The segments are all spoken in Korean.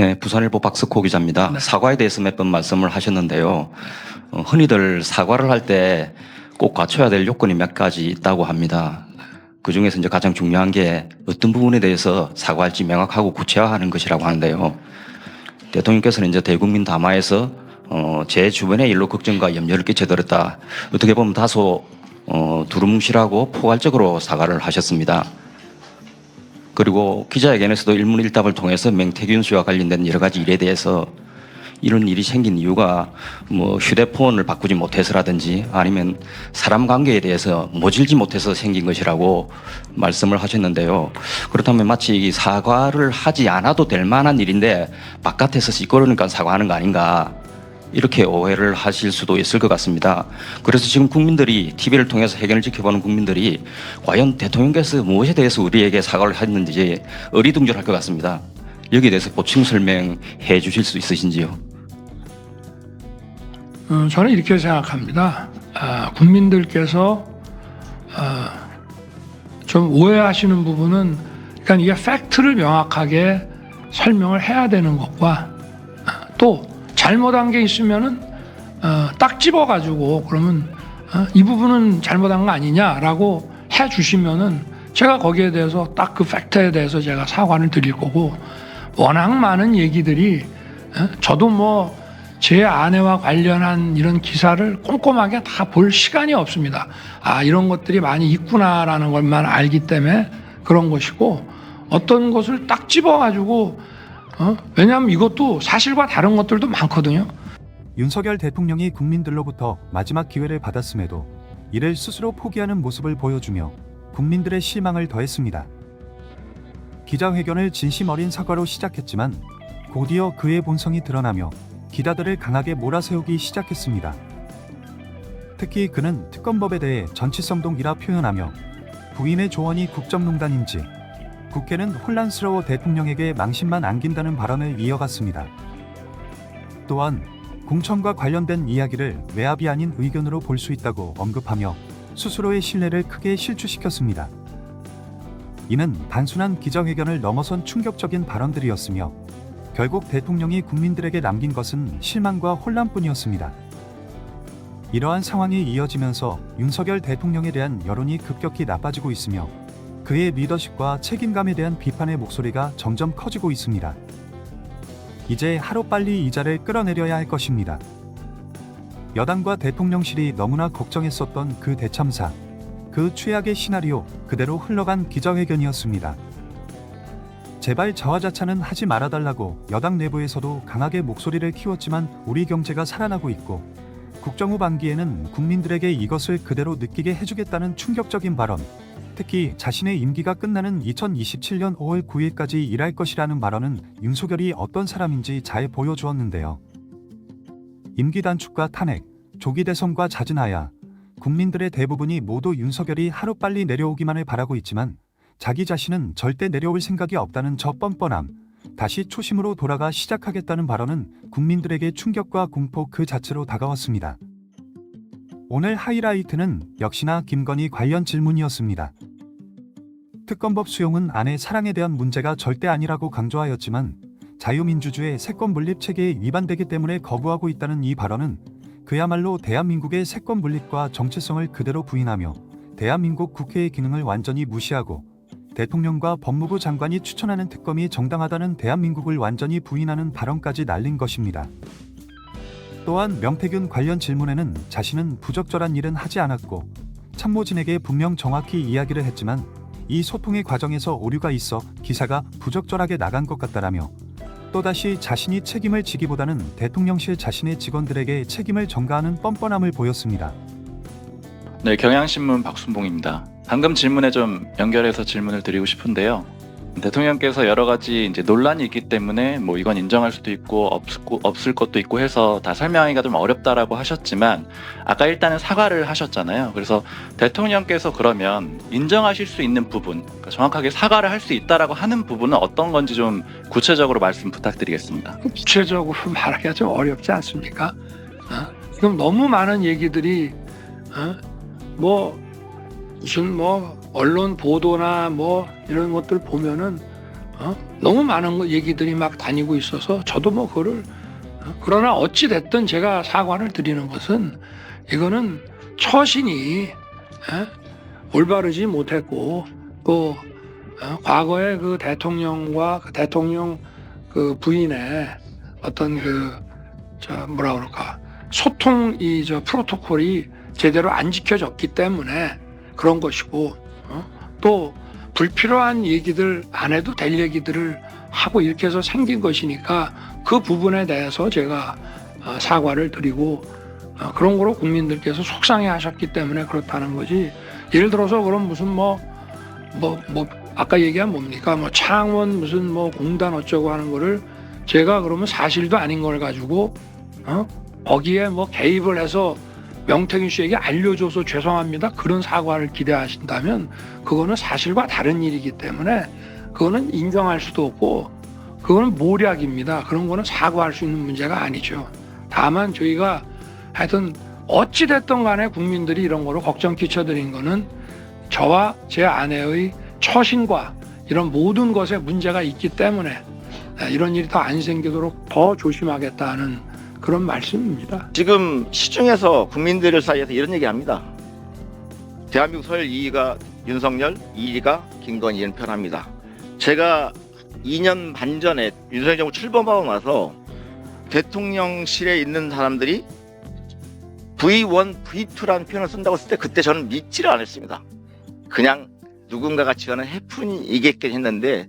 네, 부산일보 박석호 기자입니다. 네. 사과에 대해서 몇 번 말씀을 하셨는데요. 흔히들 사과를 할 때 꼭 갖춰야 될 요건이 몇 가지 있다고 합니다. 그 중에서 이제 가장 중요한 게 어떤 부분에 대해서 사과할지 명확하고 구체화하는 것이라고 하는데요. 대통령께서는 이제 대국민 담화에서 제 주변의 일로 걱정과 염려를 끼쳐드렸다. 어떻게 보면 다소 두루뭉실하고 포괄적으로 사과를 하셨습니다. 그리고 기자회견에서도 일문일답을 통해서 맹태균 씨와 관련된 여러 가지 일에 대해서 이런 일이 생긴 이유가 뭐 휴대폰을 바꾸지 못해서라든지 아니면 사람 관계에 대해서 모질지 못해서 생긴 것이라고 말씀을 하셨는데요. 그렇다면 마치 이 사과를 하지 않아도 될 만한 일인데 바깥에서 시끄러우니까 사과하는 거 아닌가, 이렇게 오해를 하실 수도 있을 것 같습니다. 그래서 지금 국민들이 TV를 통해서 회견을 지켜보는 국민들이 과연 대통령께서 무엇에 대해서 우리에게 사과를 했는지 어리둥절할 것 같습니다. 여기에 대해서 보충 설명해 주실 수 있으신지요? 저는 이렇게 생각합니다. 국민들께서 좀 오해하시는 부분은, 그러니까 이게 팩트를 명확하게 설명을 해야 되는 것과 또 잘못한 게 있으면은 딱 집어가지고 그러면 이 부분은 잘못한 거 아니냐라고 해주시면은 제가 거기에 대해서 딱 그 팩트에 대해서 제가 사과를 드릴 거고, 워낙 많은 얘기들이 저도 뭐 제 아내와 관련한 이런 기사를 꼼꼼하게 다 볼 시간이 없습니다. 이런 것들이 많이 있구나라는 것만 알기 때문에 그런 것이고, 어떤 것을 딱 집어가지고 왜냐하면 이것도 사실과 다른 것들도 많거든요. 윤석열 대통령이 국민들로부터 마지막 기회를 받았음에도 이를 스스로 포기하는 모습을 보여주며 국민들의 실망을 더했습니다. 기자회견을 진심 어린 사과로 시작했지만 곧이어 그의 본성이 드러나며 기자들을 강하게 몰아세우기 시작했습니다. 특히 그는 특검법에 대해 정치성동이라 표현하며 부인의 조언이 국정농단인지 국회는 혼란스러워 대통령에게 망신만 안긴다는 발언을 이어갔습니다. 또한 공천과 관련된 이야기를 외압이 아닌 의견으로 볼 수 있다고 언급하며 스스로의 신뢰를 크게 실추시켰습니다. 이는 단순한 기자회견을 넘어선 충격적인 발언들이었으며 결국 대통령이 국민들에게 남긴 것은 실망과 혼란뿐이었습니다. 이러한 상황이 이어지면서 윤석열 대통령에 대한 여론이 급격히 나빠지고 있으며 그의 리더십과 책임감에 대한 비판의 목소리가 점점 커지고 있습니다. 이제 하루빨리 이 자를 끌어내려야 할 것입니다. 여당과 대통령실이 너무나 걱정했었던 그 대참사, 그 최악의 시나리오 그대로 흘러간 기자회견이었습니다. 제발 자화자찬은 하지 말아달라고 여당 내부에서도 강하게 목소리를 키웠지만 우리 경제가 살아나고 있고 국정 후반기에는 국민들에게 이것을 그대로 느끼게 해주겠다는 충격적인 발언, 특히 자신의 임기가 끝나는 2027년 5월 9일까지 일할 것이라는 발언은 윤석열이 어떤 사람인지 잘 보여주었는데요. 임기 단축과 탄핵, 조기 대선과 잦은 국민들의 대부분이 모두 윤석열이 하루빨리 내려오기만을 바라고 있지만 자기 자신은 절대 내려올 생각이 없다는 저 뻔뻔함, 다시 초심으로 돌아가 시작하겠다는 발언은 국민들에게 충격과 공포 그 자체로 다가왔습니다. 오늘 하이라이트는 역시나 김건희 관련 질문이었습니다. 특검법 수용은 아내 사랑에 대한 문제가 절대 아니라고 강조하였지만 자유민주주의 세권 분립 체계에 위반되기 때문에 거부하고 있다는 이 발언은 그야말로 대한민국의 세권 분립과 정체성을 그대로 부인하며 대한민국 국회의 기능을 완전히 무시하고 대통령과 법무부 장관이 추천하는 특검이 정당하다는 대한민국을 완전히 부인하는 발언까지 날린 것입니다. 또한 명태균 관련 질문에는 자신은 부적절한 일은 하지 않았고 참모진에게 분명 정확히 이야기를 했지만 이 소통의 과정에서 오류가 있어 기사가 부적절하게 나간 것 같다라며 또다시 자신이 책임을 지기보다는 대통령실 자신의 직원들에게 책임을 전가하는 뻔뻔함을 보였습니다. 네, 경향신문 박순봉입니다. 방금 질문에 좀 연결해서 질문을 드리고 싶은데요. 대통령께서 여러 가지 이제 논란이 있기 때문에 뭐 이건 인정할 수도 있고 없을 것도 있고 해서 다 설명하기가 좀 어렵다라고 하셨지만 아까 일단은 사과를 하셨잖아요. 그래서 대통령께서 그러면 인정하실 수 있는 부분, 그러니까 정확하게 사과를 할 수 있다라고 하는 부분은 어떤 건지 좀 구체적으로 말씀 부탁드리겠습니다. 구체적으로 말하기가 좀 어렵지 않습니까? 지금 너무 많은 얘기들이 무슨 언론 보도나 이런 것들 보면은 너무 많은 얘기들이 막 다니고 있어서 저도 뭐 그거를 그러나 어찌 됐든 제가 사과를 드리는 것은 이거는 처신이 올바르지 못했고 또 과거에 그 대통령과 그 대통령 그 부인의 어떤 뭐라 그럴까 소통 프로토콜이 제대로 안 지켜졌기 때문에 그런 것이고 또 불필요한 얘기들 안 해도 될 얘기들을 하고 이렇게 해서 생긴 것이니까 그 부분에 대해서 제가 사과를 드리고 그런 거로 국민들께서 속상해 하셨기 때문에 그렇다는 거지. 예를 들어서 그럼 무슨 뭐 아까 얘기한 뭡니까? 뭐 창원 무슨 뭐 공단 어쩌고 하는 거를 제가 그러면 사실도 아닌 걸 가지고 거기에 뭐 개입을 해서 명태균 씨에게 알려줘서 죄송합니다. 그런 사과를 기대하신다면 그거는 사실과 다른 일이기 때문에 그거는 인정할 수도 없고 그거는 모략입니다. 그런 거는 사과할 수 있는 문제가 아니죠. 다만 저희가 하여튼 어찌 됐든 간에 국민들이 이런 거로 걱정 끼쳐드린 거는 저와 제 아내의 처신과 이런 모든 것에 문제가 있기 때문에 이런 일이 더 안 생기도록 더 조심하겠다는 그런 말씀입니다. 지금 시중에서 국민들 사이에서 이런 얘기합니다. 대한민국 서열 2위가 윤석열, 2위가 김건희 이런 표현합니다. 제가 2년 반 전에 윤석열 정부 출범하고 나서 대통령실에 있는 사람들이 V1, V2라는 표현을 쓴다고 했을 때 그때 저는 믿지를 않았습니다. 그냥 누군가가 지어낸 해프닝이겠긴 했는데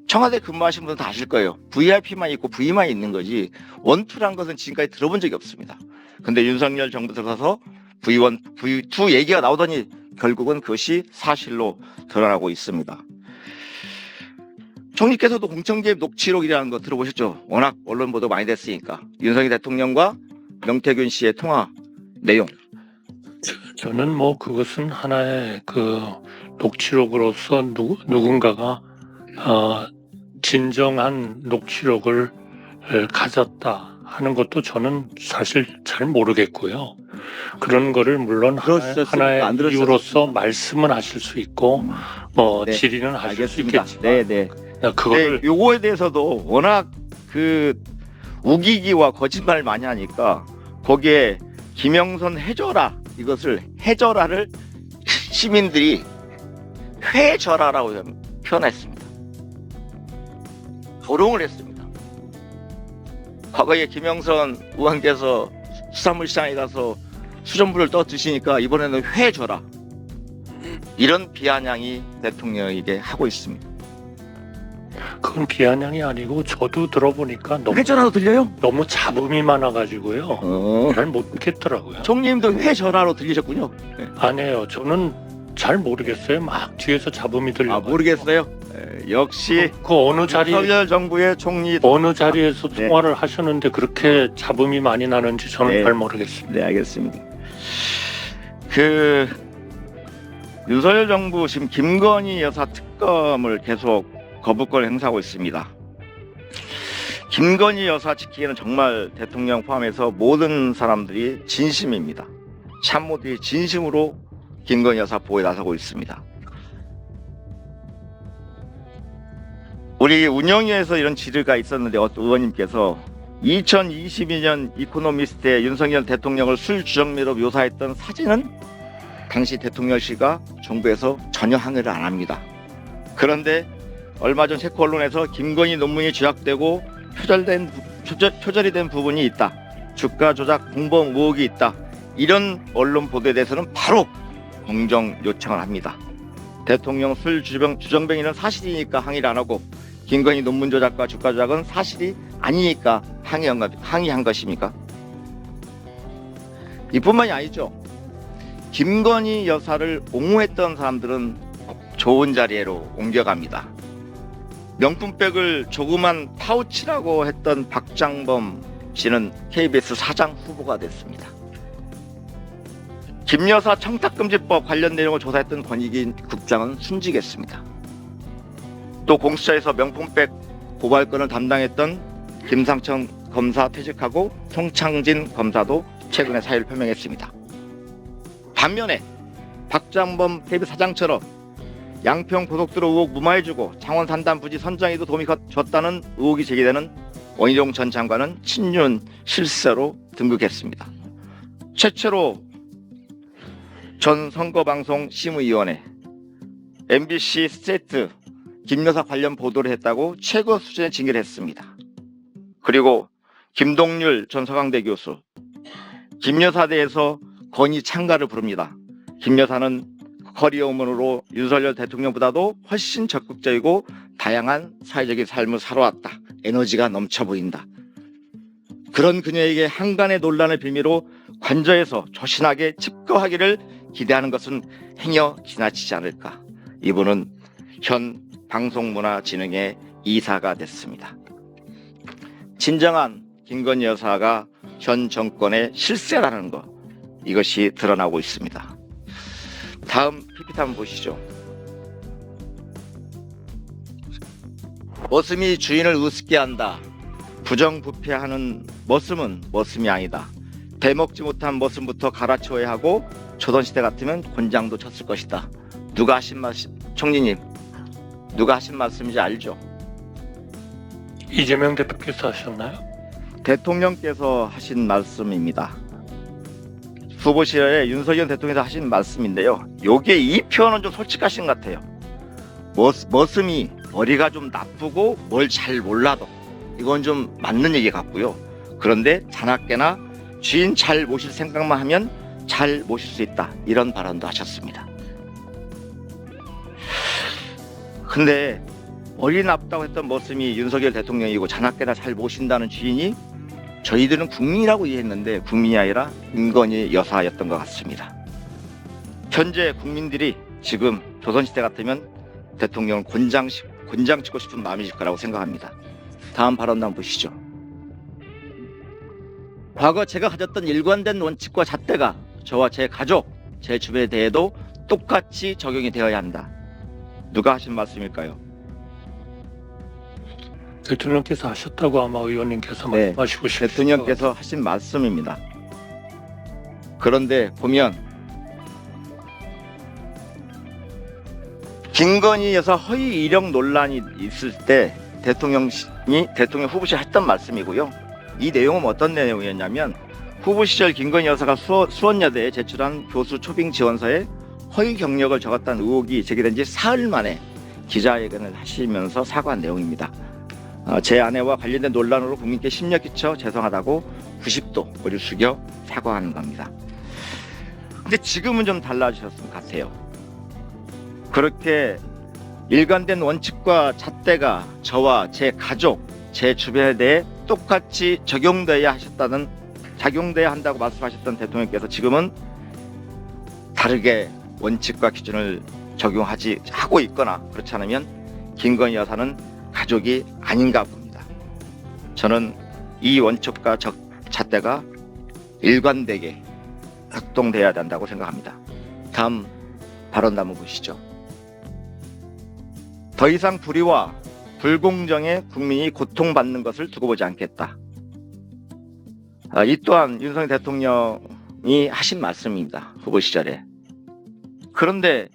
청와대 근무하신 분은 다 아실 거예요. VIP만 있고 V만 있는 거지 1, 2란 것은 지금까지 들어본 적이 없습니다. 근데 윤석열 정부 들어서서 V1, V2 얘기가 나오더니 결국은 그것이 사실로 드러나고 있습니다. 총리께서도 공천개입 녹취록이라는 거 들어보셨죠? 워낙 언론 보도 많이 됐으니까. 윤석열 대통령과 명태균 씨의 통화 내용. 저는 뭐 그것은 하나의 그 녹취록으로서 누군가가 진정한 녹취록을 가졌다 하는 것도 저는 사실 잘 모르겠고요. 그런 거를 물론 하나의 이유로서 말씀은 하실 수 있고 뭐 네, 질의는 하실 수 알겠습니다. 있겠지만 네. 그거를 요거에 대해서도 워낙 그 우기기와 거짓말을 많이 하니까 거기에 김영선 해줘라 이것을 해줘라를 시민들이 회절하라고 표현했습니다. 조롱을 했습니다. 과거에 김영선 의원께서 수산물시장에 가서 수돗물을 떠 드시니까 이번에는 회줘라 이런 비아냥이 대통령에게 하고 있습니다. 그건 비아냥이 아니고 저도 들어보니까 회전화로 들려요? 너무 잡음이 많아가지고요. 잘 못 듣겠더라고요. 총리님도 회전화로 들리셨군요. 네. 아니에요. 저는 잘 모르겠어요. 막 뒤에서 잡음이 들려. 모르겠어요. 역시 그 어느 자리 윤석열 정부의 총리 어느 자리에서 네. 통화를 하셨는데 그렇게 잡음이 많이 나는지 저는 네. 잘 모르겠습니다. 네, 알겠습니다. 그 윤석열 정부 지금 김건희 여사 특검을 계속 거부권을 행사하고 있습니다. 김건희 여사 지키기에는 정말 대통령 포함해서 모든 사람들이 진심입니다. 참모들이 진심으로 김건희 여사 보호에 나서고 있습니다. 우리 운영위에서 이런 질의가 있었는데 어떤 의원님께서 2022년 이코노미스트의 윤석열 대통령을 술주정미로 묘사했던 사진은 당시 대통령실과 정부에서 전혀 항의를 안 합니다. 그런데 얼마 전 체코 언론에서 김건희 논문이 조작되고 표절이 된 부분이 있다. 주가 조작 공범 의혹이 있다. 이런 언론 보도에 대해서는 바로 공정 요청을 합니다. 대통령 술 주정뱅이는 사실이니까 항의를 안 하고 김건희 논문 조작과 주가 조작은 사실이 아니니까 항의한 것입니까? 이뿐만이 아니죠. 김건희 여사를 옹호했던 사람들은 좋은 자리로 옮겨갑니다. 명품백을 조그만 파우치라고 했던 박장범 씨는 KBS 사장 후보가 됐습니다. 김 여사 청탁금지법 관련 내용을 조사했던 권익인 국장은 순직했습니다. 또 공수처에서 명품백 고발건을 담당했던 김상천 검사 퇴직하고 송창진 검사도 최근에 사의를 표명했습니다. 반면에 박장범 KBS 사장처럼 양평 고속도로 의혹 무마해주고 창원 산단 부지 선정에도 도움이 줬다는 의혹이 제기되는 원희룡 전 장관은 친윤 실세로 등극했습니다. 최초로 전 선거방송 심의위원회, MBC 스트레이트 김 여사 관련 보도를 했다고 최고 수준의 징계를 했습니다. 그리고 김동률 전 서강대 교수, 김 여사에 대해서 건의 참가를 부릅니다. 김 여사는 커리어 우먼으로 윤석열 대통령보다도 훨씬 적극적이고 다양한 사회적인 삶을 살아왔다. 에너지가 넘쳐 보인다. 그런 그녀에게 한간의 논란을 빌미로 관저에서 조신하게 칩거하기를 기대하는 것은 행여 지나치지 않을까. 이분은 현 방송문화진흥회 이사가 됐습니다. 진정한 김건희 여사가 현 정권의 실세라는 것, 이것이 드러나고 있습니다. 다음 PPT 한번 보시죠. 머슴이 주인을 우습게 한다. 부정부패하는 머슴은 머슴이 아니다. 대먹지 못한 머슴부터 갈아치워야 하고 조선시대 같으면 곤장도 쳤을 것이다. 누가 하신 말씀, 총리님, 누가 하신 말씀인지 알죠? 이재명 대표께서 하셨나요? 대통령께서 하신 말씀입니다. 후보실에 윤석열 대통령께서 하신 말씀인데요. 요게 이 표현은 좀 솔직하신 것 같아요. 머슴이 머리가 좀 나쁘고 뭘 잘 몰라도 이건 좀 맞는 얘기 같고요. 그런데 자나깨나 주인 잘 모실 생각만 하면 잘 모실 수 있다. 이런 발언도 하셨습니다. 근데 머리 나쁘다고 했던 머슴이 윤석열 대통령이고 자나깨나 잘 모신다는 주인이 저희들은 국민이라고 이해했는데 국민이 아니라 김건희 여사였던 것 같습니다. 현재 국민들이 지금 조선시대 같으면 대통령을 곤장 찍고 싶은 마음이실 거라고 생각합니다. 다음 발언도 한번 보시죠. 과거 제가 가졌던 일관된 원칙과 잣대가 저와 제 가족, 제 주변에 대해도 똑같이 적용이 되어야 한다. 누가 하신 말씀일까요? 대통령께서 하셨다고 아마 의원님께서 네, 말씀하시고 싶으신 대통령께서 하신 말씀입니다. 그런데 보면 김건희 여사 허위 이력 논란이 있을 때 대통령 후보실 했던 말씀이고요. 이 내용은 어떤 내용이었냐면 후보 시절 김건희 여사가 수원여대에 제출한 교수 초빙 지원서에 허위 경력을 적었다는 의혹이 제기된 지 사흘 만에 기자회견을 하시면서 사과한 내용입니다. 제 아내와 관련된 논란으로 국민께 심려 끼쳐 죄송하다고 90도 머리를 숙여 사과하는 겁니다. 근데 지금은 좀 달라지셨을 것 같아요. 그렇게 일관된 원칙과 잣대가 저와 제 가족, 제 주변에 대해 똑같이 적용돼야 한다고 말씀하셨던 대통령께서 지금은 다르게 원칙과 기준을 적용하고 있거나 그렇지 않으면 김건희 여사는 가족이 아닌가 봅니다. 저는 이 원칙과 잣대가 일관되게 작동돼야 된다고 생각합니다. 다음 발언 한번 보시죠. 더 이상 불의와 불공정에 국민이 고통받는 것을 두고 보지 않겠다. 이 또한 윤석열 대통령이 하신 말씀입니다. 후보 시절에. 그런데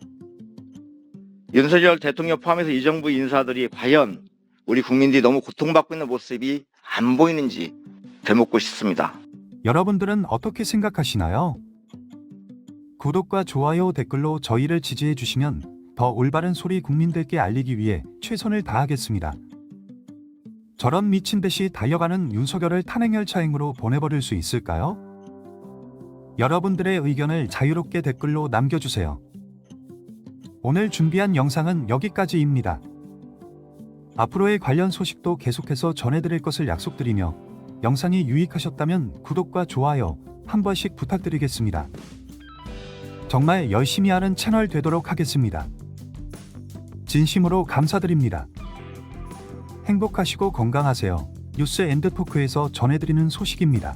윤석열 대통령 포함해서 이 정부 인사들이 과연 우리 국민들이 너무 고통받고 있는 모습이 안 보이는지 되묻고 싶습니다. 여러분들은 어떻게 생각하시나요? 구독과 좋아요, 댓글로 저희를 지지해 주시면 더 올바른 소리 국민들께 알리기 위해 최선을 다하겠습니다. 저런 미친 듯이 달려가는 윤석열을 탄핵열차행으로 보내버릴 수 있을까요? 여러분들의 의견을 자유롭게 댓글로 남겨주세요. 오늘 준비한 영상은 여기까지입니다. 앞으로의 관련 소식도 계속해서 전해드릴 것을 약속드리며 영상이 유익하셨다면 구독과 좋아요 한 번씩 부탁드리겠습니다. 정말 열심히 하는 채널 되도록 하겠습니다. 진심으로 감사드립니다. 행복하시고 건강하세요. 뉴스 앤드 토크에서 전해드리는 소식입니다.